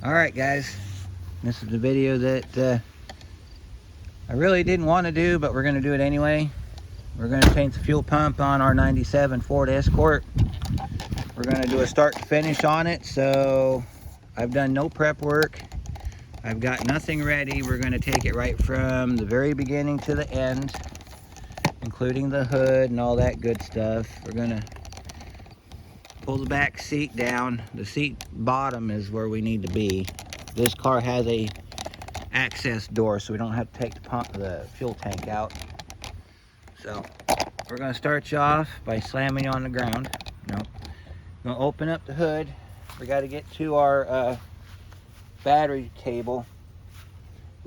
Alright guys, this is the video that I really didn't want to do, but we're going to do it anyway. We're going to change the fuel pump on our 97 Ford Escort. We're going to do a start to finish on it, so I've done no prep work. I've got nothing ready. We're going to take it right from the very beginning to the end, including the hood and all that good stuff. We're going to pull the back seat down. The seat bottom is where we need to be. This car has a access door, so we don't have to take the fuel tank out. So we're going to start you off by slamming you on the ground. We're going to open up the hood. We got to get to our battery cable.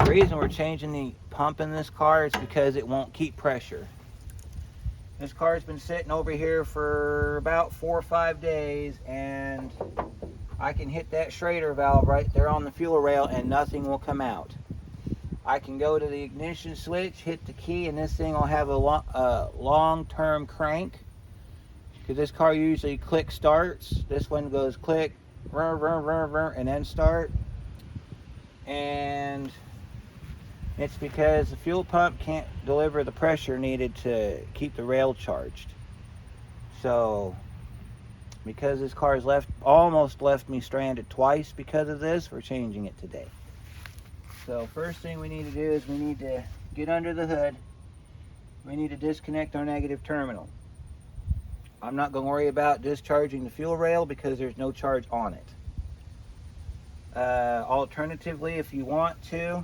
The reason we're changing the pump in this car is because it won't keep pressure. This car's been sitting over here for about 4 or 5 days, and I can hit that Schrader valve right there on the fuel rail and nothing will come out. I can go to the ignition switch, hit the key, and this thing will have a long-term crank, because this car usually click starts. This one goes click, and then start. And it's because the fuel pump can't deliver the pressure needed to keep the rail charged. So, because this car has almost left me stranded twice because of this, we're changing it today. So first thing we need to do is we need to get under the hood. We need to disconnect our negative terminal. I'm not going to worry about discharging the fuel rail because there's no charge on it. Alternatively, if you want to,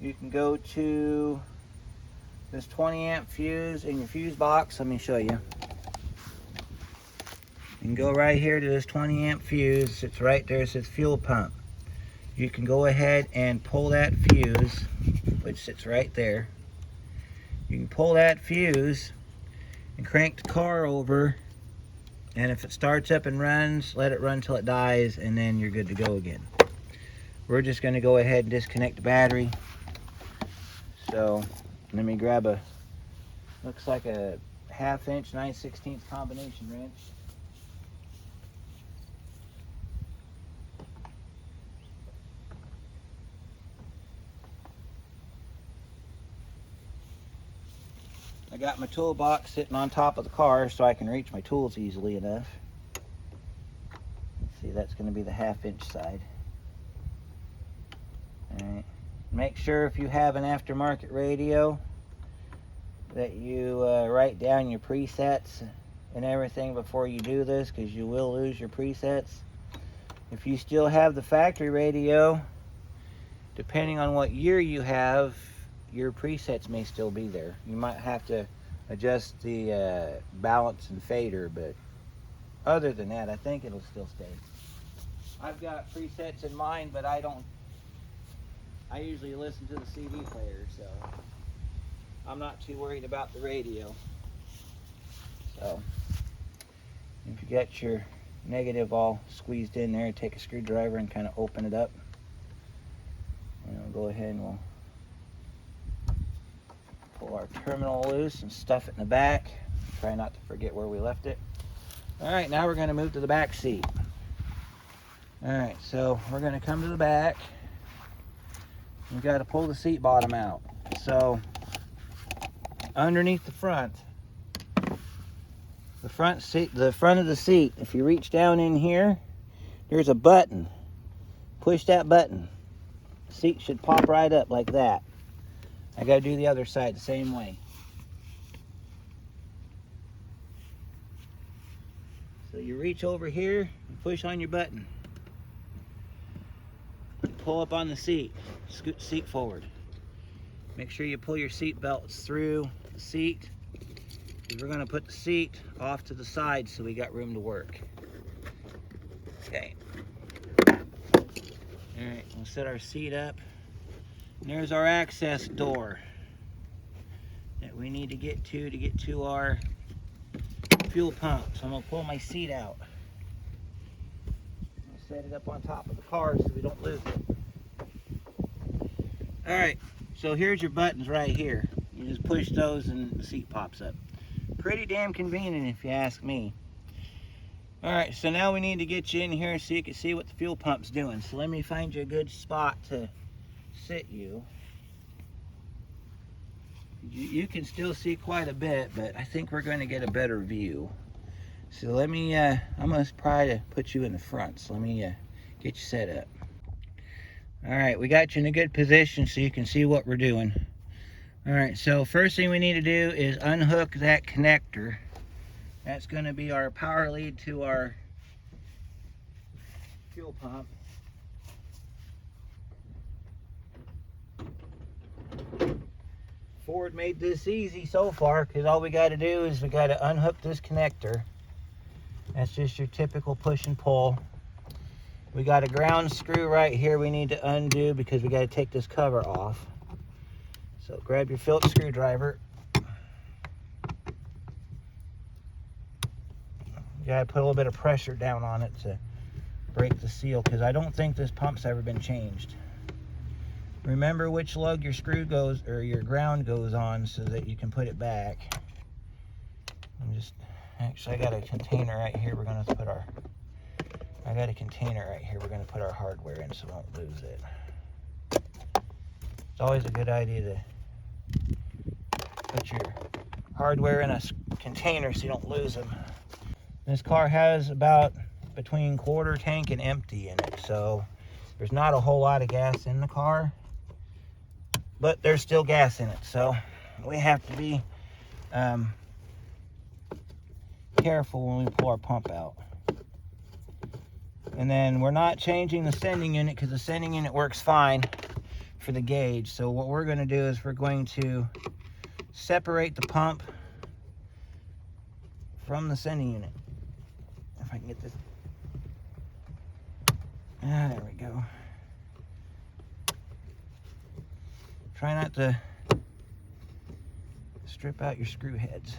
you can go to this 20 amp fuse in your fuse box. Let me show you. You can go right here to this 20 amp fuse. It's right there. It says fuel pump. You can go ahead and pull that fuse, which sits right there. You can pull that fuse and crank the car over, and if it starts up and runs, let it run till it dies, and then you're good to go again. We're just going to go ahead and disconnect the battery. So let me grab looks like a 1/2 inch 9/16 combination wrench. I got my toolbox sitting on top of the car so I can reach my tools easily enough. Let's see, that's going to be the 1/2 inch side. Alright, make sure if you have an aftermarket radio that you write down your presets and everything before you do this, because you will lose your presets. If you still have the factory radio, depending on what year you have, your presets may still be there. You might have to adjust the balance and fader, but other than that, I think it'll still stay. I've got presets in mind, but I usually listen to the CD player, so I'm not too worried about the radio. So if you get your negative all squeezed in there, take a screwdriver and kind of open it up. And we'll go ahead and we'll pull our terminal loose and stuff it in the back. Try not to forget where we left it. Alright, now we're going to move to the back seat. Alright, so we're going to come to the back. We've got to pull the seat bottom out. So underneath the front of the seat, if you reach down in here, there's a button. Push that button. The seat should pop right up like that. I got to do the other side the same way. So you reach over here and push on your button. Pull up on the seat. Scoot the seat forward. Make sure you pull your seat belts through the seat, because we're going to put the seat off to the side so we got room to work. Okay. Alright, we'll set our seat up. And there's our access door that we need to get to our fuel pump. So I'm going to pull my seat out. I'll set it up on top of the car so we don't lose it. Alright, so here's your buttons right here. You just push those and the seat pops up. Pretty damn convenient if you ask me. All right, so now we need to get you in here so you can see what the fuel pump's doing. So let me find you a good spot to sit you. You can still see quite a bit, but I think we're going to get a better view. So let me, I'm going to try to put you in the front. So let me get you set up. All right, we got you in a good position so you can see what we're doing. All right, so first thing we need to do is unhook that connector. That's going to be our power lead to our fuel pump. Ford made this easy so far because all we got to do is we got to unhook this connector. That's just your typical push and pull. We got a ground screw right here we need to undo because we got to take this cover off. So grab your Phillips screwdriver. You got to put a little bit of pressure down on it to break the seal because I don't think this pump's ever been changed. Remember which lug your screw goes or your ground goes on so that you can put it back. Actually I got a container right here we're going to put our hardware in so we won't lose it. It's always a good idea to put your hardware in a container so you don't lose them. This car has about between quarter tank and empty in it, so there's not a whole lot of gas in the car, but there's still gas in it, so we have to be careful when we pull our pump out. And then we're not changing the sending unit because the sending unit works fine for the gauge. So what we're going to do is we're going to separate the pump from the sending unit. If I can get this. There we go. Try not to strip out your screw heads.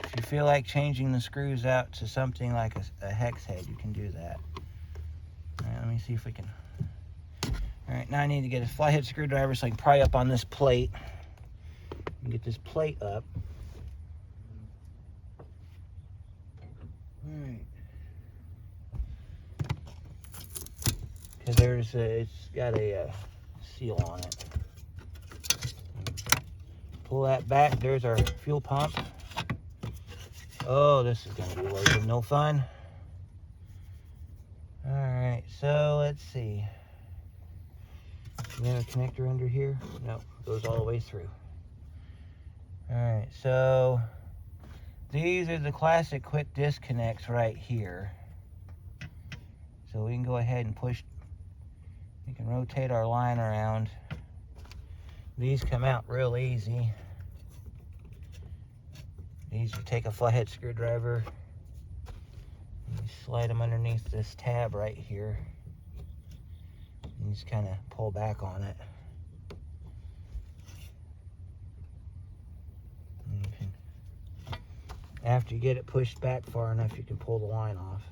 If you feel like changing the screws out to something like a hex head, you can do that. All right, let me see if we can. All right, now I need to get a flathead screwdriver so I can pry up on this plate and get this plate up. All right. Because it's got a seal on it. Pull that back. There's our fuel pump. Oh, this is going to be working no fun. All right, so let's see. You have a connector under here? No, it goes all the way through. All right, so these are the classic quick disconnects right here. So we can go ahead and push. We can rotate our line around. These come out real easy. These, you take a flathead screwdriver, and you slide them underneath this tab right here. And you just kind of pull back on it. And you can, after you get it pushed back far enough, you can pull the line off.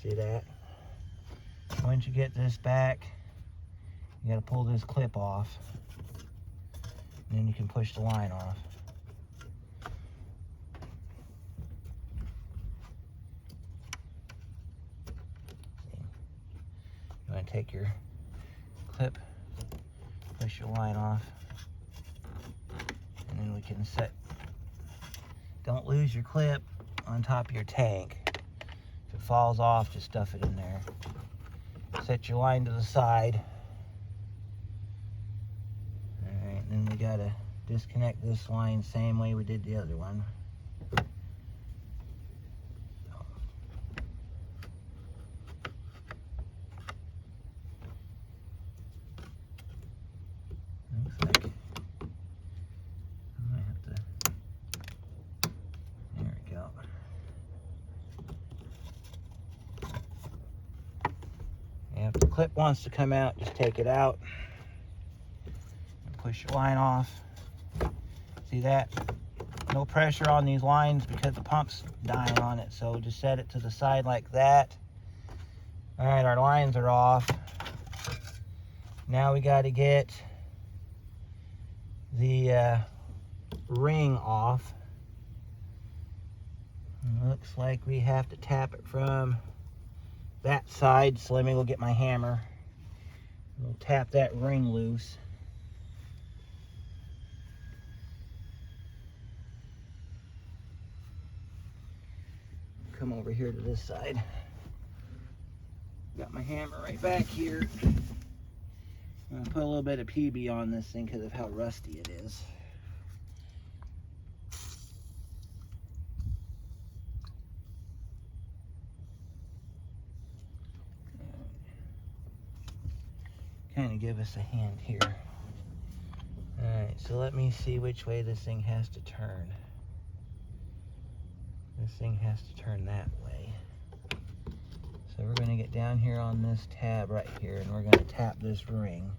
See that? Once you get this back, you got to pull this clip off. And then you can push the line off. You want to take your clip, push your line off, and then we can set. Don't lose your clip on top of your tank. If it falls off, just stuff it in there. Set your line to the side. Alright, then we gotta disconnect this line same way we did the other one. Looks like I might have to. There we go. If the clip wants to come out, just take it out and push your line off. See that? No pressure on these lines because the pump's dying on it, so just set it to the side like that. All right, our lines are off. Now we got to get the ring off. Looks like we have to tap it from that side, so let me go get my hammer. We'll tap that ring loose. Come over here to this side. Got my hammer right back here. I'm gonna put a little bit of PB on this thing because of how rusty it is. Kind of give us a hand here. Alright, so let me see which way this thing has to turn. This thing has to turn that way. So we're going to get down here on this tab right here, and we're going to tap this ring.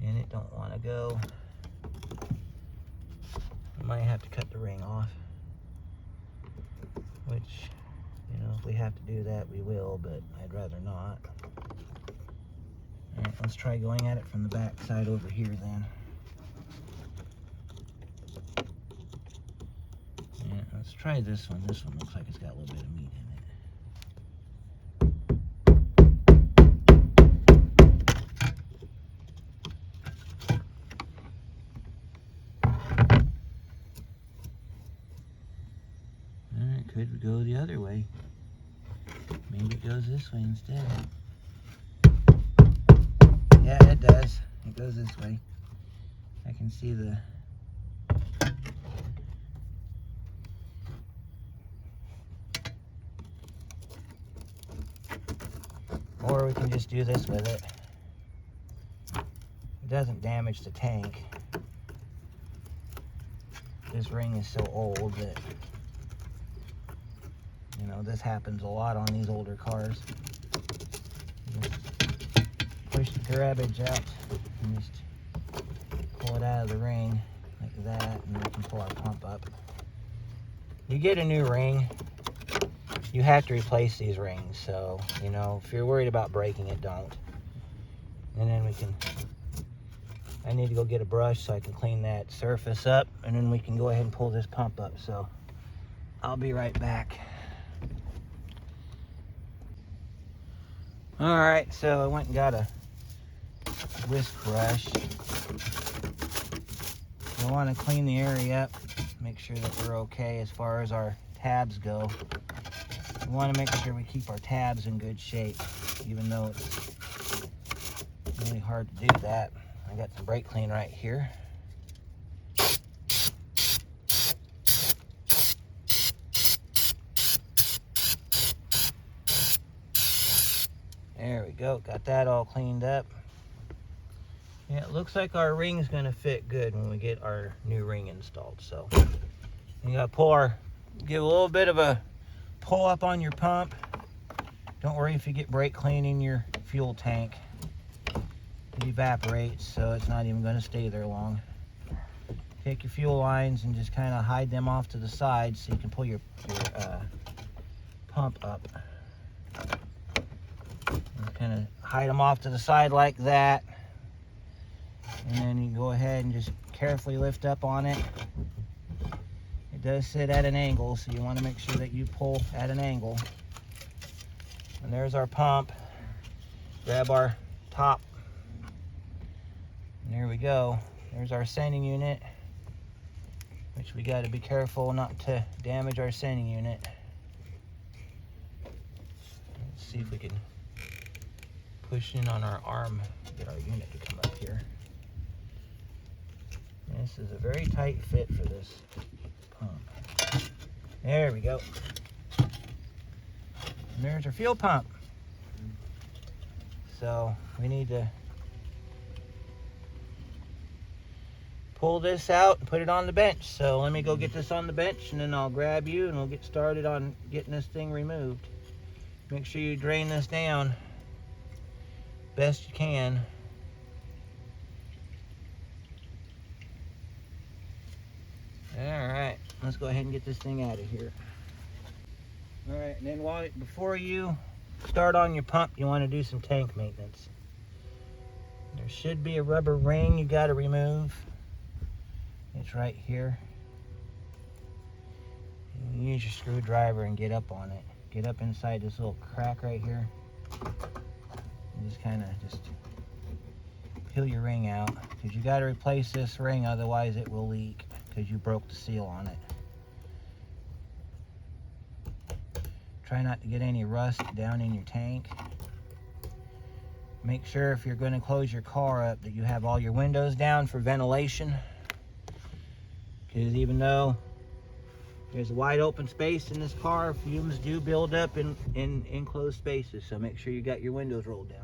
And it don't want to go. I might have to cut the ring off, which, you know, if we have to do that, we will, but I'd rather not. All right, let's try going at it from the back side over here then. Yeah, let's try this one. This one looks like it's got a little bit of meat in it. Could go the other way. Maybe it goes this way instead. Yeah, it does. It goes this way. I can see the... Or we can just do this with it. It doesn't damage the tank. This ring is so old that, you know, this happens a lot on these older cars. Just push the garbage out and just pull it out of the ring like that, and then we can pull our pump up. You get a new ring, you have to replace these rings, so, you know, if you're worried about breaking it, don't. And then we can, I need to go get a brush so I can clean that surface up, and then we can go ahead and pull this pump up, so I'll be right back. Alright, so I went and got a whisk brush. We want to clean the area up, make sure that we're okay as far as our tabs go. We want to make sure we keep our tabs in good shape, even though it's really hard to do that. I got some brake clean right here. There we go, got that all cleaned up. Yeah, it looks like our ring's gonna fit good when we get our new ring installed. So you gotta give a little bit of a pull up on your pump. Don't worry if you get brake clean in your fuel tank. It evaporates, so it's not even gonna stay there long. Take your fuel lines and just kind of hide them off to the side so you can pull your pump up. Kind of hide them off to the side like that, and then you go ahead and just carefully lift up on it. It does sit at an angle, so you want to make sure that you pull at an angle. And there's our pump. Grab our top, and there we go. There's our sending unit, which we got to be careful not to damage our sending unit. Let's see if we can push in on our arm, get our unit to come up here. And this is a very tight fit for this pump. There we go. And there's our fuel pump. So we need to pull this out and put it on the bench. So let me go get this on the bench, and then I'll grab you and we'll get started on getting this thing removed. Make sure you drain this down best you can. All right. let's go ahead and get this thing out of here. All right, and then before you start on your pump, you want to do some tank maintenance. There should be a rubber ring you got to remove. It's right here. You use your screwdriver and get up on it. Get up inside this little crack right here. And just kind of peel your ring out, because you got to replace this ring, otherwise it will leak because you broke the seal on it. Try not to get any rust down in your tank. Make sure if you're going to close your car up that you have all your windows down for ventilation, because even though there's a wide open space in this car, fumes do build up in enclosed spaces, so make sure you got your windows rolled down.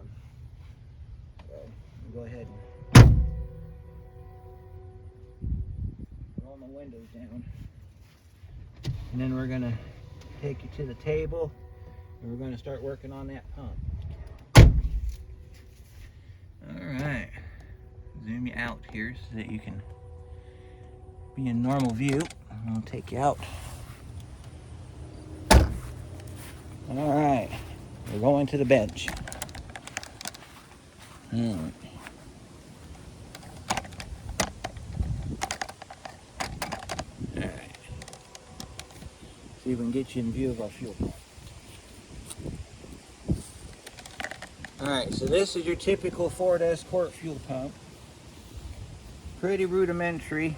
Go ahead and roll my windows down. And then we're going to take you to the table and we're going to start working on that pump. Alright, zoom you out here so that you can be in normal view. I'll take you out. Alright, we're going to the bench. Alright. See if we can get you in view of our fuel pump. Alright, so this is your typical Ford Escort fuel pump. Pretty rudimentary.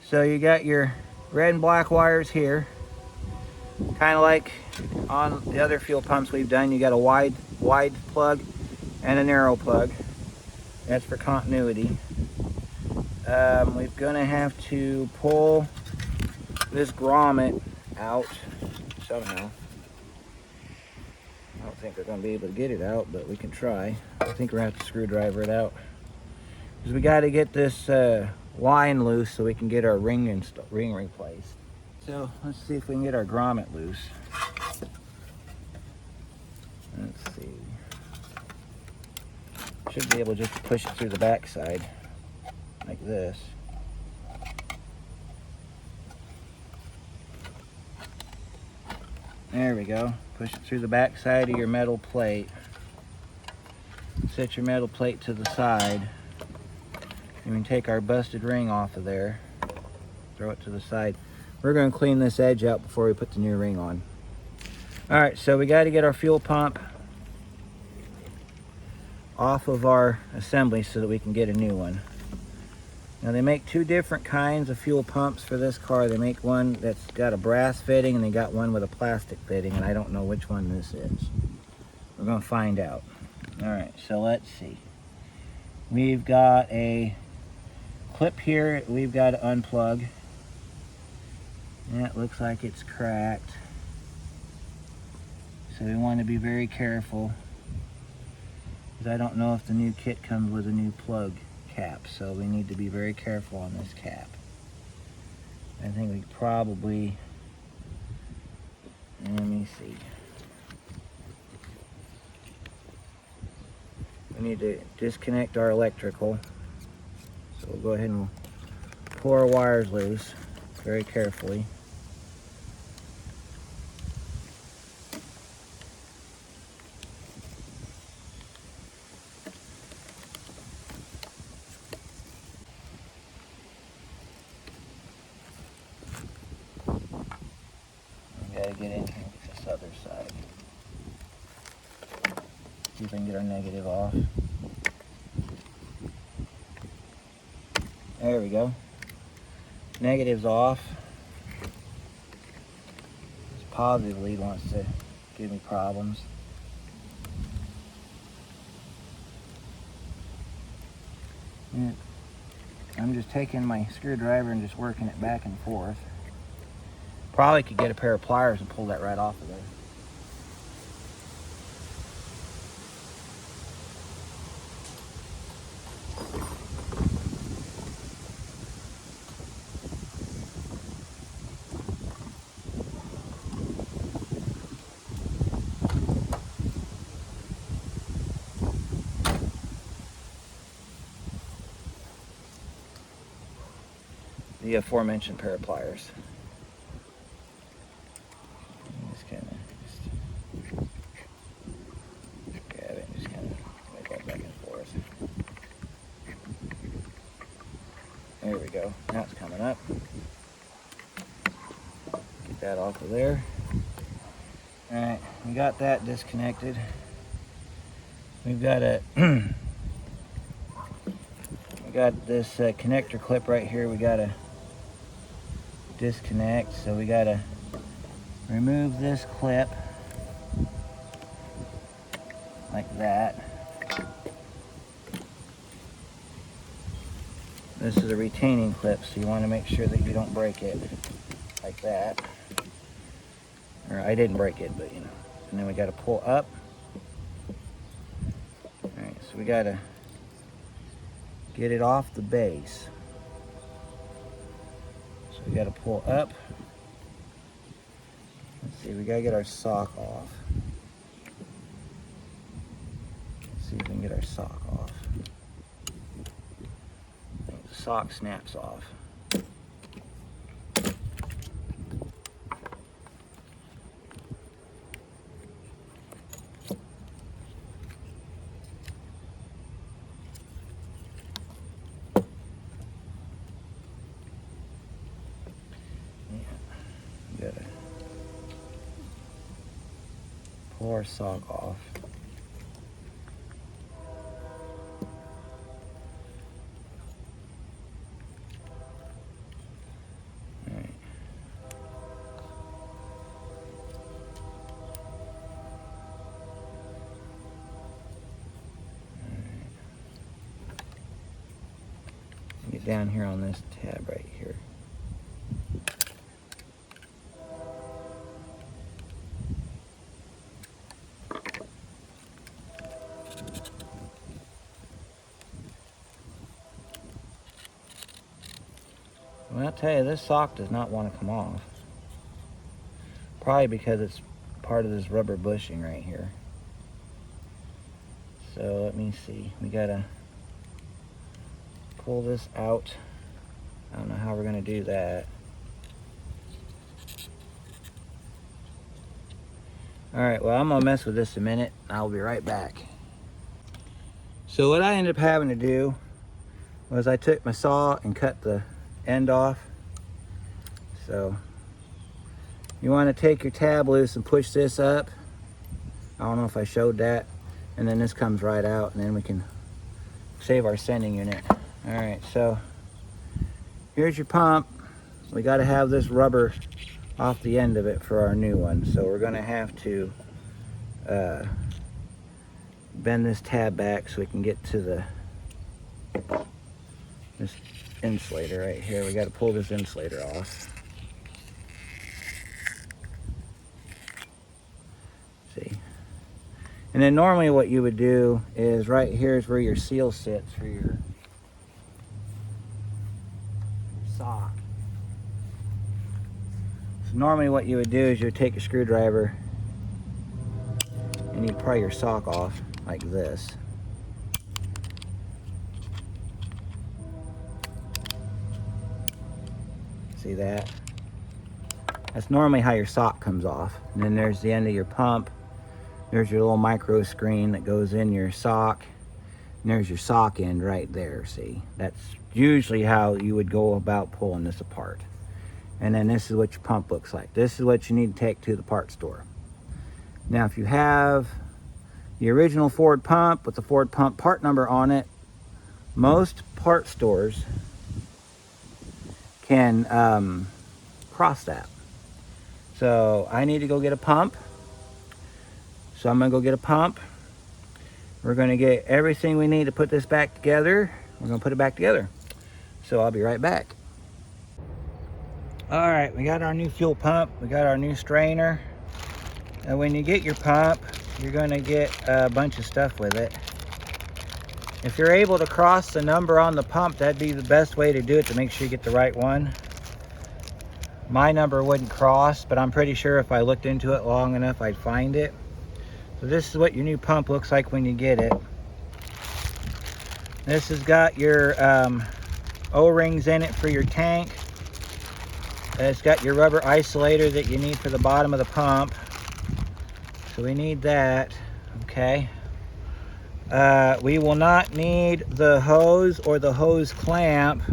So you got your red and black wires here. Kind of like on the other fuel pumps we've done, you got a wide plug and a narrow plug. That's for continuity. We're gonna have to pull this grommet out somehow. I don't think we're going to be able to get it out, but we can try. I think we're going to have to screwdriver it out, because we got to get this line loose so we can get our ring replaced. So let's see if we can get our grommet loose. Let's see. Should be able just to push it through the backside like this. There we go. Push it through the back side of your metal plate. Set your metal plate to the side. And we can take our busted ring off of there. Throw it to the side. We're going to clean this edge out before we put the new ring on. Alright, so we got to get our fuel pump off of our assembly so that we can get a new one. Now they make two different kinds of fuel pumps for this car. They make one that's got a brass fitting and they got one with a plastic fitting, and I don't know which one this is. We're going to find out. Alright, so let's see. We've got a clip here we've got to unplug. That looks like it's cracked. So we want to be very careful, because I don't know if the new kit comes with a new plug cap, so we need to be very careful on this cap. I think we probably, let me see. We need to disconnect our electrical. So we'll go ahead and pull our wires loose very carefully. Gotta get in here and get this other side. See if we can get our negative off. There we go. Negative's off. This positive lead wants to give me problems. And I'm just taking my screwdriver and just working it back and forth. Probably could get a pair of pliers and pull that right off of there. the aforementioned pair of pliers. Just kind of grab it and just kind of make that back and forth. There we go. Now it's coming up. Get that off of there. Alright, we got that disconnected. We've got a we got this connector clip right here we gotta disconnect, so we gotta remove this clip like that. This is a retaining clip, so you want to make sure that you don't break it like that. Or I didn't break it, but you know. And then we got to pull up. Alright, so we got to get it off the base. So we got to pull up. Let's see, we got to get our sock off. Let's see if we can get our sock off. The sock snaps off. Gotta pull our sock off. All right. Get down here on this tab right here. Well, I'll tell you, this sock does not want to come off. Probably because it's part of this rubber bushing right here. So let me see. We gotta pull this out. I don't know how we're gonna do that. Alright, well, I'm gonna mess with this a minute. I'll be right back. So what I ended up having to do was I took my saw and cut the end off. So you want to take your tab loose and push this up. I don't know if I showed that. And then this comes right out, and then we can save our sending unit. All right, so here's your pump. We got to have this rubber off the end of it for our new one. So we're going to have to bend this tab back so we can get to this insulator right here. We got to pull this insulator off. See? And then normally what you would do is right here is where your seal sits for your sock. So normally what you would do is you would take a screwdriver and you pry your sock off like this. See that? That's normally how your sock comes off. And then there's the end of your pump. There's your little micro screen that goes in your sock. And there's your sock end right there, see? That's usually how you would go about pulling this apart. And then this is what your pump looks like. This is what you need to take to the parts store. Now, if you have the original Ford pump with the Ford pump part number on it, most part stores can cross that. So I need to go get a pump. So I'm gonna go get a pump. We're gonna get everything we need to put this back together. We're gonna put it back together. So I'll be right back. All right, we got our new fuel pump. We got our new strainer. And when you get your pump, you're gonna get a bunch of stuff with it. If you're able to cross the number on the pump, that'd be the best way to do it to make sure you get the right one. My number wouldn't cross, but I'm pretty sure if I looked into it long enough, I'd find it. So this is what your new pump looks like when you get it. This has got your O-rings in it for your tank. It's got your rubber isolator that you need for the bottom of the pump. So we need that, okay? We will not need the hose or the hose clamp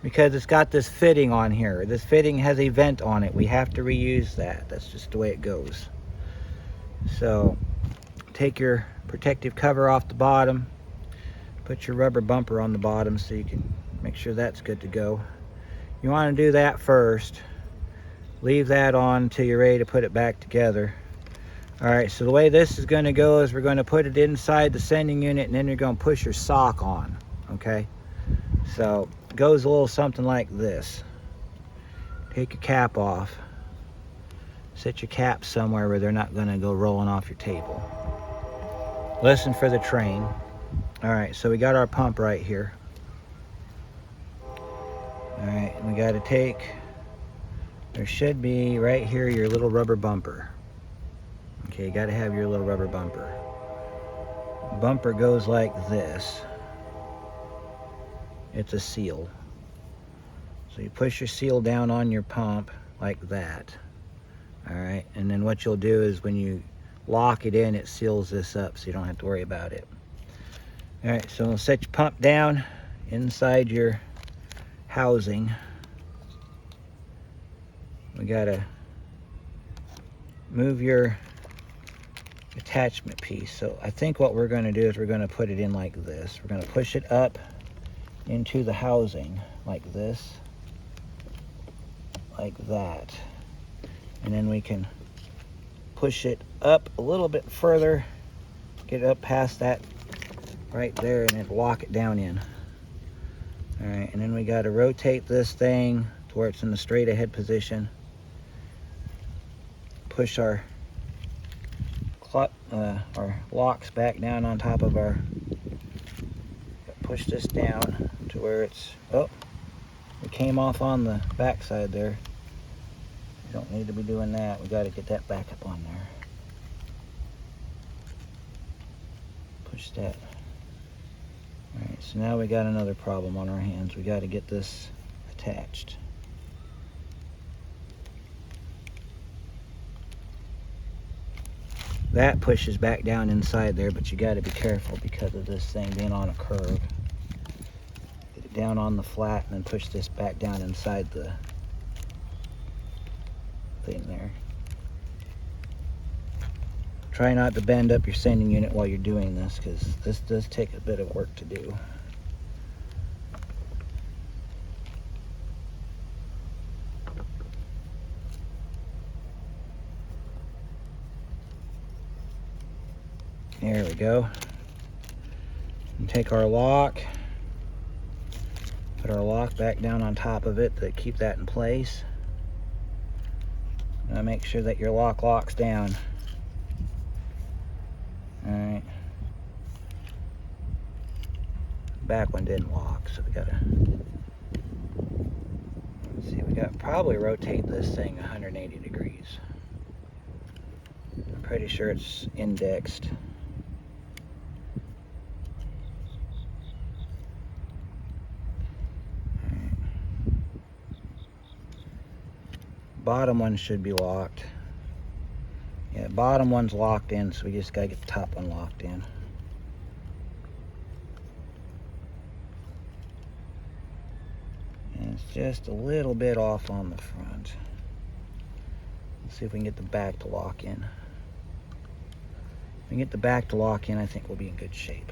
because it's got this fitting on here. This fitting has a vent on it. We have to reuse that. That's just the way it goes. So take your protective cover off the bottom, put your rubber bumper on the bottom so you can make sure that's good to go. You want to do that first. Leave that on until you're ready to put it back together. All right, so the way this is going to go is we're going to put it inside the sending unit, and then you're going to push your sock on, okay? So it goes a little something like this. Take your cap off. Set your cap somewhere where they're not going to go rolling off your table. Listen for the train. All right, so we got our pump right here. All right, and we got to take, there should be right here your little rubber bumper. Okay, you got to have your little rubber bumper. Bumper goes like this. It's a seal. So you push your seal down on your pump like that. All right, and then what you'll do is when you lock it in, it seals this up so you don't have to worry about it. All right, so we'll set your pump down inside your housing. We gotta move your attachment piece. So I think what we're going to do is we're going to put it in like this. We're going to push it up into the housing like this, like that, and then we can push it up a little bit further, get it up past that right there, and then lock it down in. All right, and then we got to rotate this thing to where it's in the straight ahead position. Push our locks back down on top of our, push this down to where it's, oh, it came off on the back side there. We don't need to be doing that. We got to get that back up on there. Push that. All right, so now we got another problem on our hands. We got to get this attached. That pushes back down inside there, but you got to be careful because of this thing being on a curve. Get it down on the flat and then push this back down inside the thing there. Try not to bend up your sending unit while you're doing this, because this does take a bit of work to do. There we go. And take our lock, put our lock back down on top of it to keep that in place. Now make sure that your lock locks down. All right. Back one didn't lock, so we gotta, let's see, we got probably rotate this thing 180 degrees. I'm pretty sure it's indexed. Bottom one should be locked. Yeah, bottom one's locked in, so we just gotta get the top one locked in. And it's just a little bit off on the front. Let's see if we can get the back to lock in. If we can get the back to lock in, I think we'll be in good shape.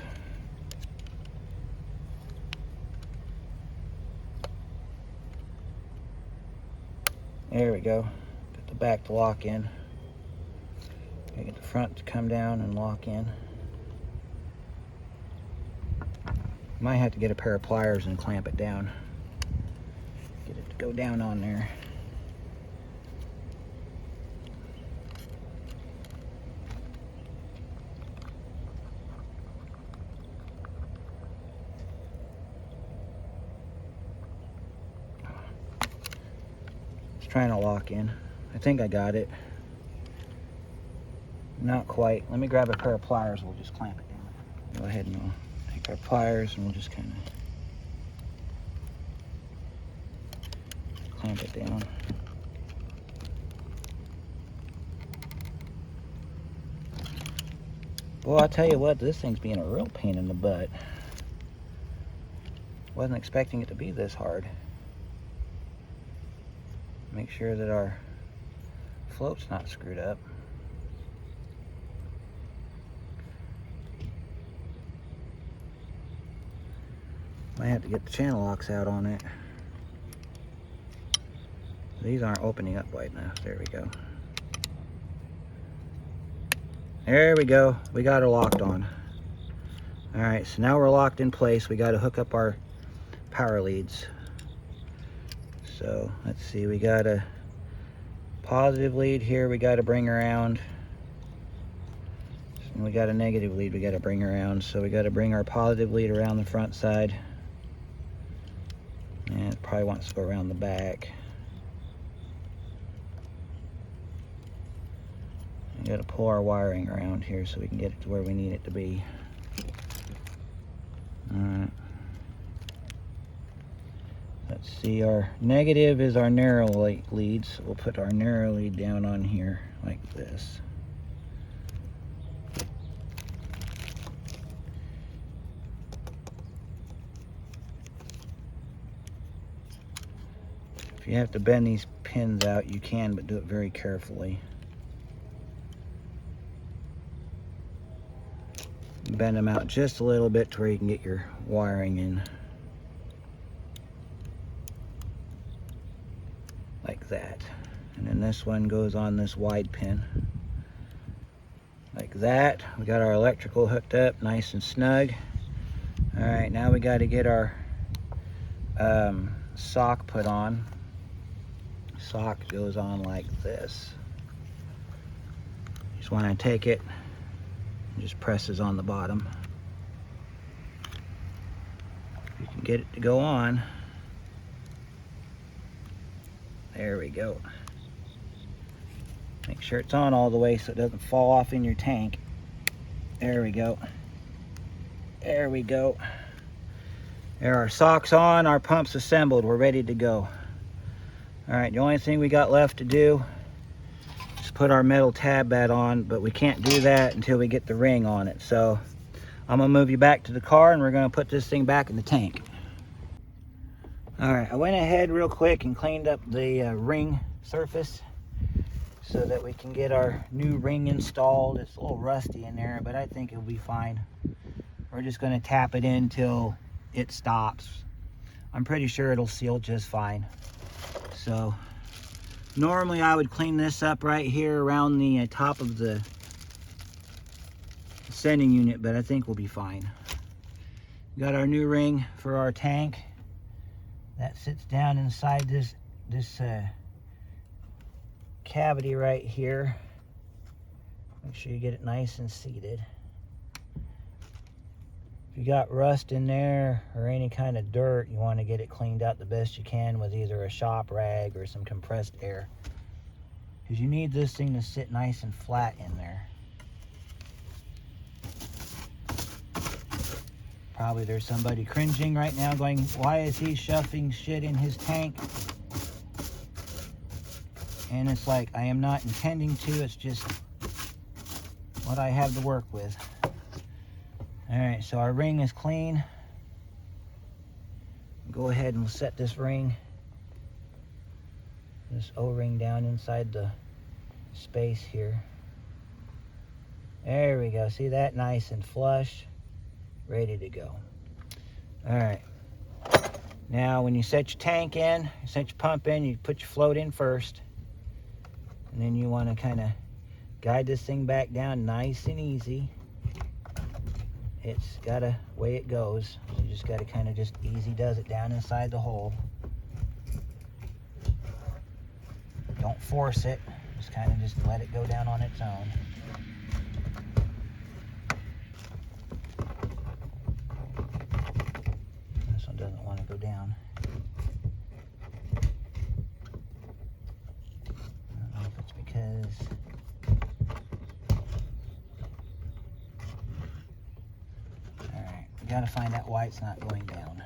There we go. Get the back to lock in. Get the front to come down and lock in. Might have to get a pair of pliers and clamp it down. Get it to go down on there. Trying to lock in. I think I got it. Not quite. Let me grab a pair of pliers. We'll just clamp it down. Go ahead and we'll take our pliers and we'll just kind of clamp it down. Well, I'll tell you what, this thing's being a real pain in the butt. Wasn't expecting it to be this hard. Make sure that our float's not screwed up. Might have to get the channel locks out on it. These aren't opening up wide enough. There we go. There we go. We got her locked on. All right, so now we're locked in place. We got to hook up our power leads. So let's see, we got a positive lead here we got to bring around. And we got a negative lead we got to bring around. So we got to bring our positive lead around the front side. And it probably wants to go around the back. We got to pull our wiring around here so we can get it to where we need it to be. Alright. Let's see, our negative is our narrow lead, so we'll put our narrow lead down on here like this. If you have to bend these pins out, you can, but do it very carefully. Bend them out just a little bit to where you can get your wiring in. Like that. And then this one goes on this wide pin. Like that. We got our electrical hooked up nice and snug. Alright, now we got to get our sock put on. Sock goes on like this. Just want to take it, just presses on the bottom. You can get it to go on. There we go. Make sure it's on all the way so it doesn't fall off in your tank. There we go. There we go. There are our socks on, our pump's assembled, we're ready to go. Alright, the only thing we got left to do is put our metal tab bed on, but we can't do that until we get the ring on it. So I'm gonna move you back to the car and we're gonna put this thing back in the tank. Alright, I went ahead real quick and cleaned up the ring surface so that we can get our new ring installed. It's a little rusty in there, but I think it'll be fine. We're just gonna tap it in till it stops. I'm pretty sure it'll seal just fine. So normally I would clean this up right here around the top of the sending unit, but I think we'll be fine. We got our new ring for our tank that sits down inside this cavity right here. Make sure you get it nice and seated. If you got rust in there or any kind of dirt, you want to get it cleaned out the best you can with either a shop rag or some compressed air, because you need this thing to sit nice and flat in there. Probably there's somebody cringing right now going, why is he shoving shit in his tank? And it's like, I am not intending to, it's just what I have to work with. Alright, so our ring is clean. Go ahead and set this ring, this O-ring down inside the space here. There we go. See that? Nice and flush. Ready to go. Alright. Now when you set your tank in, you set your pump in, you put your float in first. And then you want to kind of guide this thing back down nice and easy. It's got a way it goes. You just got to kind of just easy does it down inside the hole. Don't force it. Just kind of just let it go down on its own. This one doesn't want to go down. I don't know if it's because got to find out why it's not going down.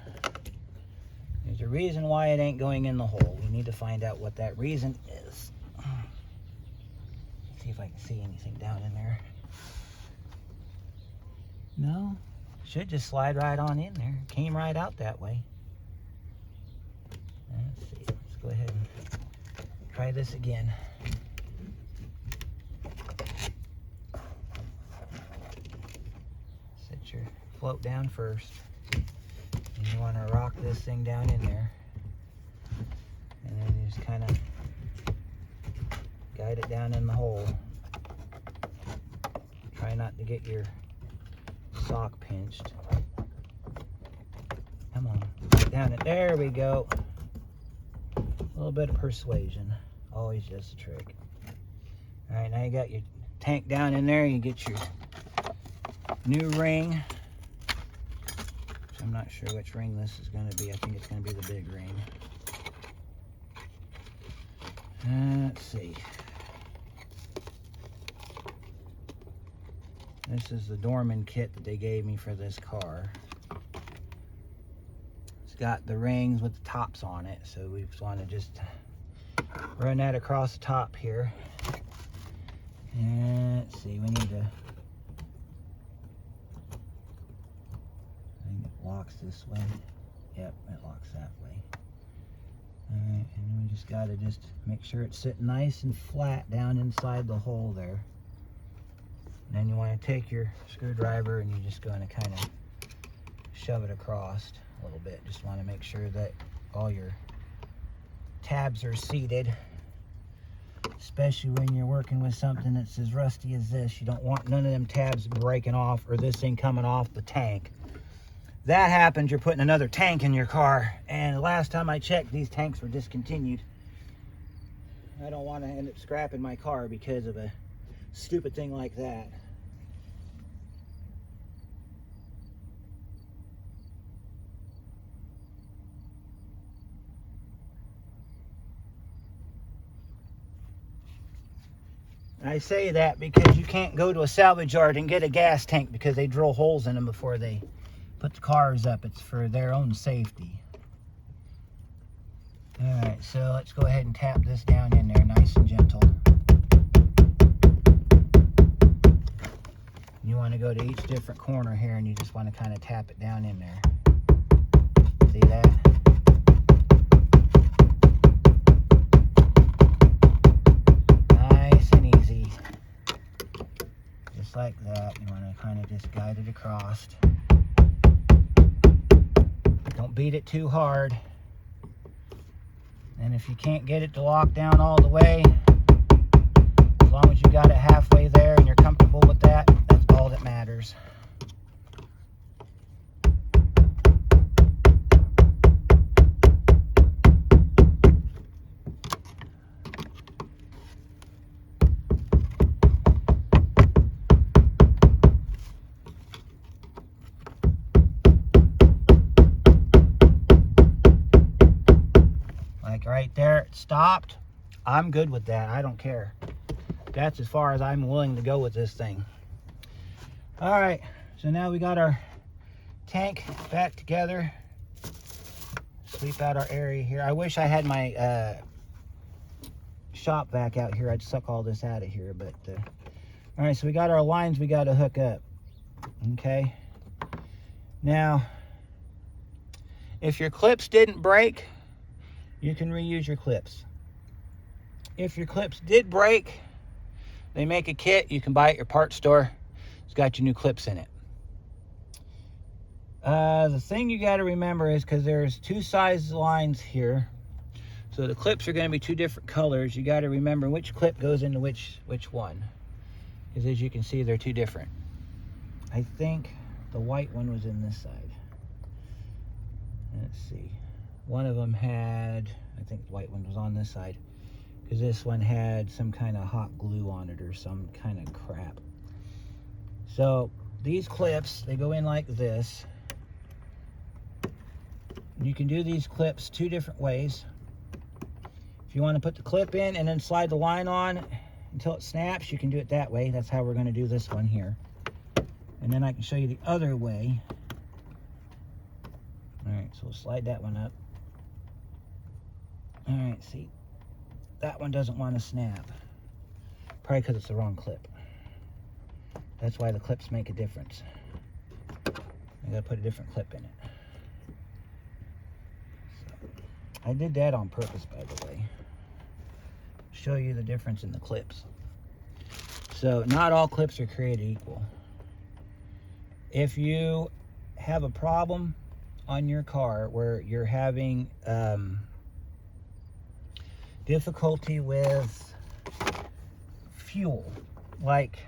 There's a reason why it ain't going in the hole. We need to find out what that reason is. See if I can see anything down in there. No, should just slide right on in there. Came right out that way. Let's see, let's go ahead and try this again. Set your float down first. And you want to rock this thing down in there. And then you just kind of guide it down in the hole. Try not to get your sock pinched. Come on, down it. There we go. A little bit of persuasion always does the trick. All right, now you got your tank down in there. You get your new ring. I'm not sure which ring this is going to be. I think it's going to be the big ring. Let's see. This is the Dorman kit that they gave me for this car. It's got the rings with the tops on it, so we just want to just run that across the top here. And let's see, we need to, I think it locks this way. Yep, it locks that way. Alright, and then we just got to just make sure it's sitting nice and flat down inside the hole there. And then you want to take your screwdriver and you're just going to kind of shove it across a little bit. Just want to make sure that all your tabs are seated, especially when you're working with something that's as rusty as this. You don't want none of them tabs breaking off or this thing coming off the tank. That happens, you're putting another tank in your car, and the last time I checked, these tanks were discontinued. I don't want to end up scrapping my car because of a stupid thing like that. I say that because you can't go to a salvage yard and get a gas tank because they drill holes in them before they put the cars up. It's for their own safety. Alright, so let's go ahead and tap this down in there nice and gentle. You want to go to each different corner here and you just want to kind of tap it down in there. See that? Nice and easy. Just like that. You want to kind of just guide it across. Don't beat it too hard. And if you can't get it to lock down all the way, as long as you got it halfway there and you're comfortable with that, that's all that matters. Right there, it stopped. I'm good with that. I don't care. That's as far as I'm willing to go with this thing. All right, so now we got our tank back together. Sweep out our area here. I wish I had my shop vac out here. I'd suck all this out of here, but all right, so we got our lines we got to hook up. Okay, now if your clips didn't break, you can reuse your clips. If your clips did break, they make a kit. You can buy it at your parts store. It's got your new clips in it. The thing you got to remember is because there's two size lines here, so the clips are going to be two different colors. You got to remember which clip goes into which one, because as you can see, they're two different. I think the white one was in this side. Let's see. One of them had, I think the white one was on this side, because this one had some kind of hot glue on it or some kind of crap. So these clips, they go in like this. You can do these clips two different ways. If you want to put the clip in and then slide the line on until it snaps, you can do it that way. That's how we're going to do this one here. And then I can show you the other way. All right, so we'll slide that one up. All right, see, that one doesn't want to snap. Probably because it's the wrong clip. That's why the clips make a difference. I gotta put a different clip in it. So, I did that on purpose, by the way. Show you the difference in the clips. So not all clips are created equal. If you have a problem on your car where you're having difficulty with fuel, like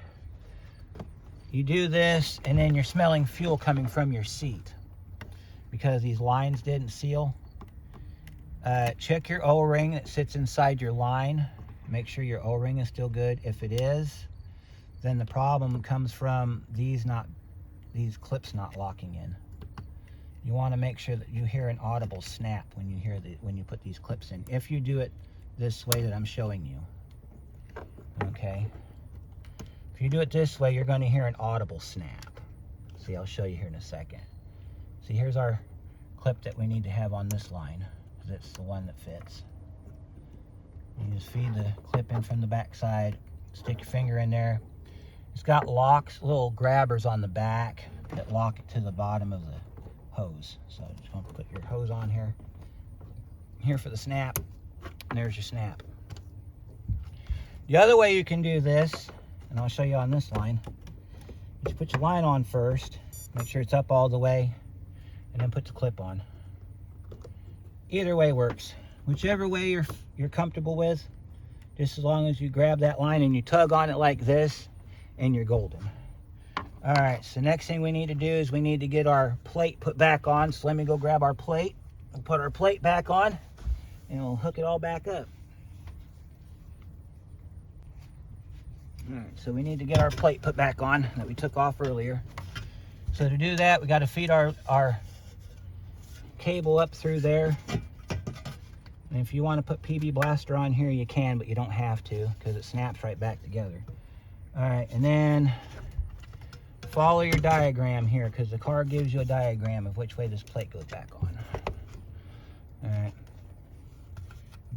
you do this and then you're smelling fuel coming from your seat because these lines didn't seal, check your O-ring that sits inside your line. Make sure your O-ring is still good. If it is, then the problem comes from these clips not locking in. You want to make sure that you hear an audible snap when you put these clips in. If you do it this way that I'm showing you, okay. If you do it this way, you're going to hear an audible snap. See, I'll show you here in a second. See, here's our clip that we need to have on this line. That's the one that fits. You just feed the clip in from the back side, stick your finger in there. It's got locks, little grabbers on the back that lock it to the bottom of the hose. So just going to put your hose on here. Here for the snap, and there's your snap. The other way you can do this, and I'll show you on this line, is put your line on first, make sure it's up all the way, and then put the clip on. Either way works. Whichever way you're comfortable with, just as long as you grab that line and you tug on it like this, and you're golden. All right, so next thing we need to do is we need to get our plate put back on. So let me go grab our plate. We'll put our plate back on, and we'll hook it all back up. All right, so we need to get our plate put back on that we took off earlier. So to do that, we got to feed our cable up through there. And if you want to put PB Blaster on here, you can, but you don't have to because it snaps right back together. All right, and then follow your diagram here because the car gives you a diagram of which way this plate goes back on. All right,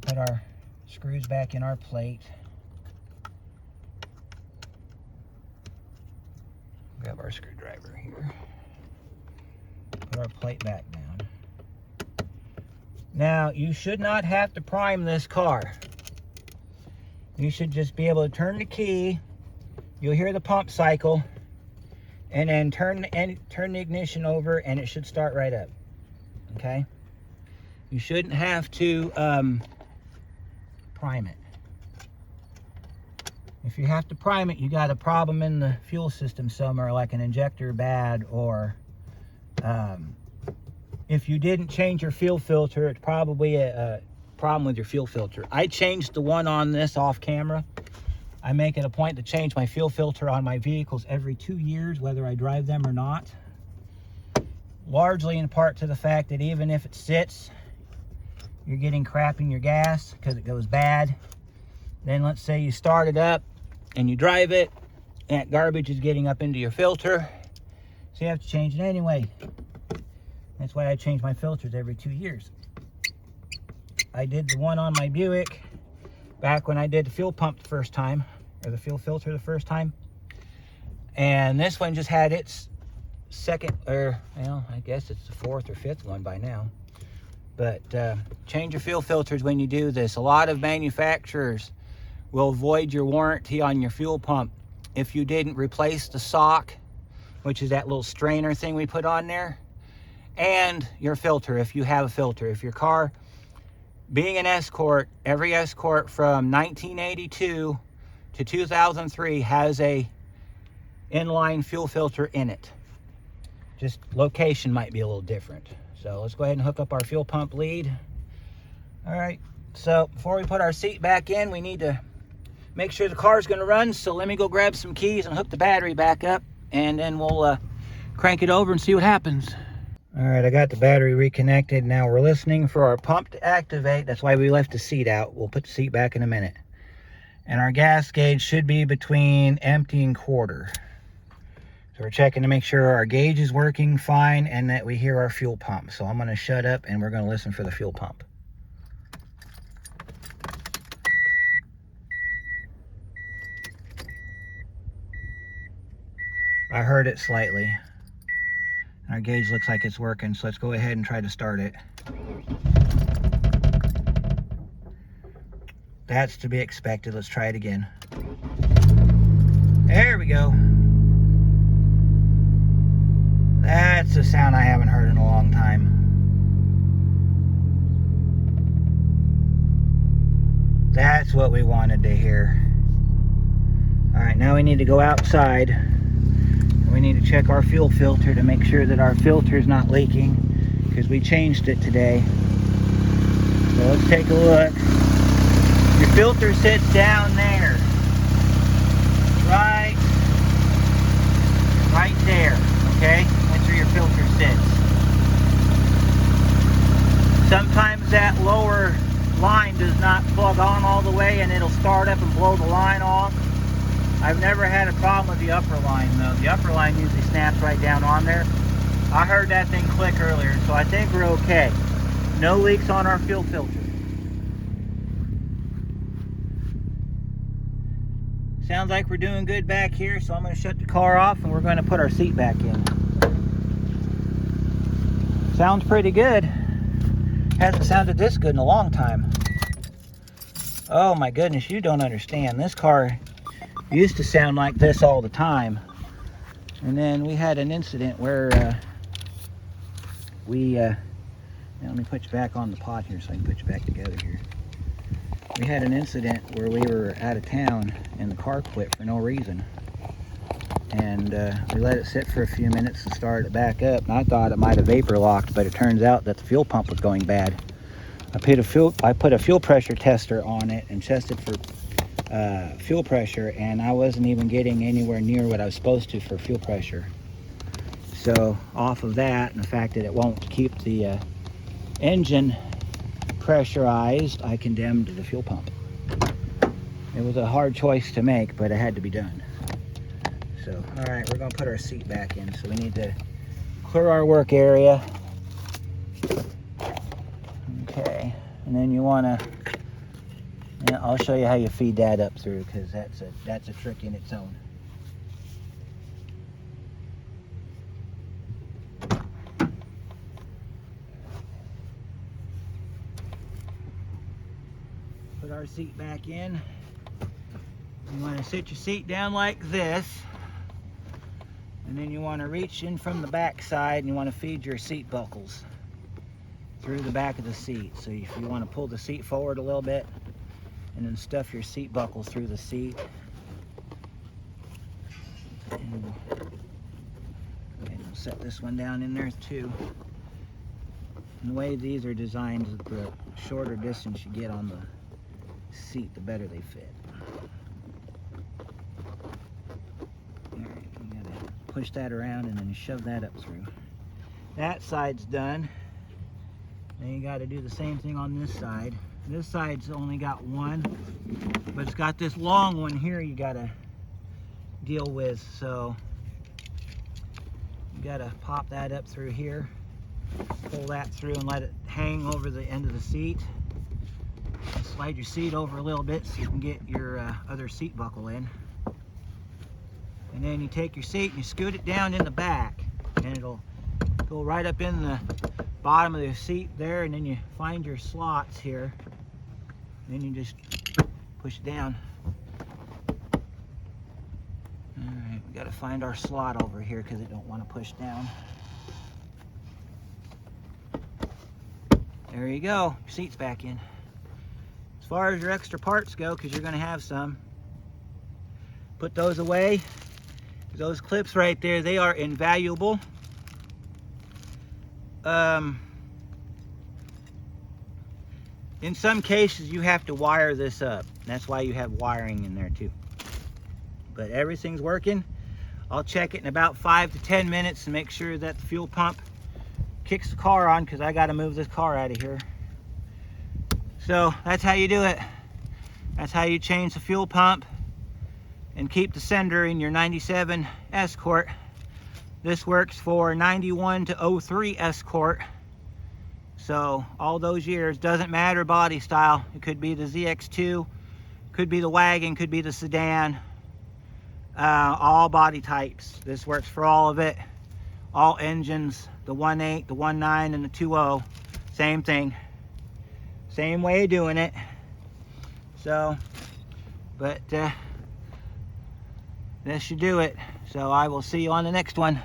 put our screws back in our plate. Grab our screwdriver here. Put our plate back down. Now, you should not have to prime this car. You should just be able to turn the key. You'll hear the pump cycle, and then turn the ignition over, and it should start right up. Okay? You shouldn't have to prime it. If you have to prime it, you got a problem in the fuel system somewhere, like an injector bad, or if you didn't change your fuel filter, it's probably a problem with your fuel filter. I changed the one on this off camera. I make it a point to change my fuel filter on my vehicles every 2 years, whether I drive them or not. Largely in part to the fact that even if it sits, you're getting crap in your gas because it goes bad. Then let's say you start it up and you drive it, and that garbage is getting up into your filter. So you have to change it anyway. That's why I change my filters every 2 years. I did the one on my Buick back when I did the fuel pump the first time, or the fuel filter the first time. And this one just had its second, or, well, I guess it's the 4th or 5th one by now. But change your fuel filters when you do this. A lot of manufacturers will void your warranty on your fuel pump if you didn't replace the sock, which is that little strainer thing we put on there, and your filter if you have a filter. If your car, being an Escort, every Escort from 1982 to 2003 has a inline fuel filter in it. Just location might be a little different. So let's go ahead and hook up our fuel pump lead. All right, so before we put our seat back in, we need to make sure the car's gonna run. So let me go grab some keys and hook the battery back up, and then we'll crank it over and see what happens. All right, I got the battery reconnected. Now we're listening for our pump to activate. That's why we left the seat out. We'll put the seat back in a minute. And our gas gauge should be between empty and quarter. So we're checking to make sure our gauge is working fine and that we hear our fuel pump. So I'm gonna shut up and we're gonna listen for the fuel pump. I heard it slightly. Our gauge looks like it's working, so let's go ahead and try to start it. That's to be expected. Let's try it again. There we go. That's a sound I haven't heard in a long time. That's what we wanted to hear. Alright, now we need to go outside. We need to check our fuel filter to make sure that our filter is not leaking, because we changed it today. So let's take a look. Your filter sits down there. Right there, okay? That's where your filter sits. Sometimes that lower line does not plug on all the way and it'll start up and blow the line off. I've never had a problem with the upper line though. The upper line usually snaps right down on there. I heard that thing click earlier, so I think we're okay. No leaks on our fuel filter. Sounds like we're doing good back here, so I'm going to shut the car off and we're going to put our seat back in. Sounds pretty good. Hasn't sounded this good in a long time. Oh my goodness, you don't understand. This car used to sound like this all the time. And then we had an incident where now let me put you back on the pot here so I can put you back together here. We had an incident where we were out of town and the car quit for no reason. And we let it sit for a few minutes and started it back up. And I thought it might have vapor locked, but it turns out that the fuel pump was going bad. I put a fuel pressure tester on it and tested for fuel pressure, and I wasn't even getting anywhere near what I was supposed to for fuel pressure. So off of that and the fact that it won't keep the engine pressurized, I condemned the fuel pump. It was a hard choice to make, but it had to be done. So, all right, we're gonna put our seat back in. So we need to clear our work area. Okay, and then you wanna, I'll show you how you feed that up through, because that's a trick in its own. Put our seat back in. You want to sit your seat down like this, and then you want to reach in from the back side and you want to feed your seat buckles through the back of the seat. So if you want to pull the seat forward a little bit and then stuff your seat buckles through the seat. And we'll set this one down in there too. And the way these are designed is the shorter distance you get on the seat, the better they fit. Alright, you gotta push that around and then you shove that up through. That side's done. Then you gotta do the same thing on this side. This side's only got one, but it's got this long one here you gotta deal with. So you gotta pop that up through here, pull that through and let it hang over the end of the seat. Slide your seat over a little bit so you can get your other seat buckle in. And then you take your seat and you scoot it down in the back, and it'll go right up in the bottom of the seat there, and then you find your slots here. And then you just push it down. Alright, we gotta find our slot over here because it don't want to push down. There you go, your seat's back in. As far as your extra parts go, because you're going to have some, put those away. Those clips right there, they are invaluable. In some cases, you have to wire this up. That's why you have wiring in there too. But everything's working. I'll check it in about 5 to 10 minutes to make sure that the fuel pump kicks the car on, because I got to move this car out of here. So that's how you do it. That's how you change the fuel pump and keep the sender in your 97 Escort. This works for 91 to 03 Escort. So all those years, doesn't matter body style. It could be the ZX2, could be the wagon, could be the sedan. All body types. This works for all of it. all engines, the 1.8, the 1.9, and the 2.0, same thing, same way of doing it. So, but this should do it. So I will see you on the next one.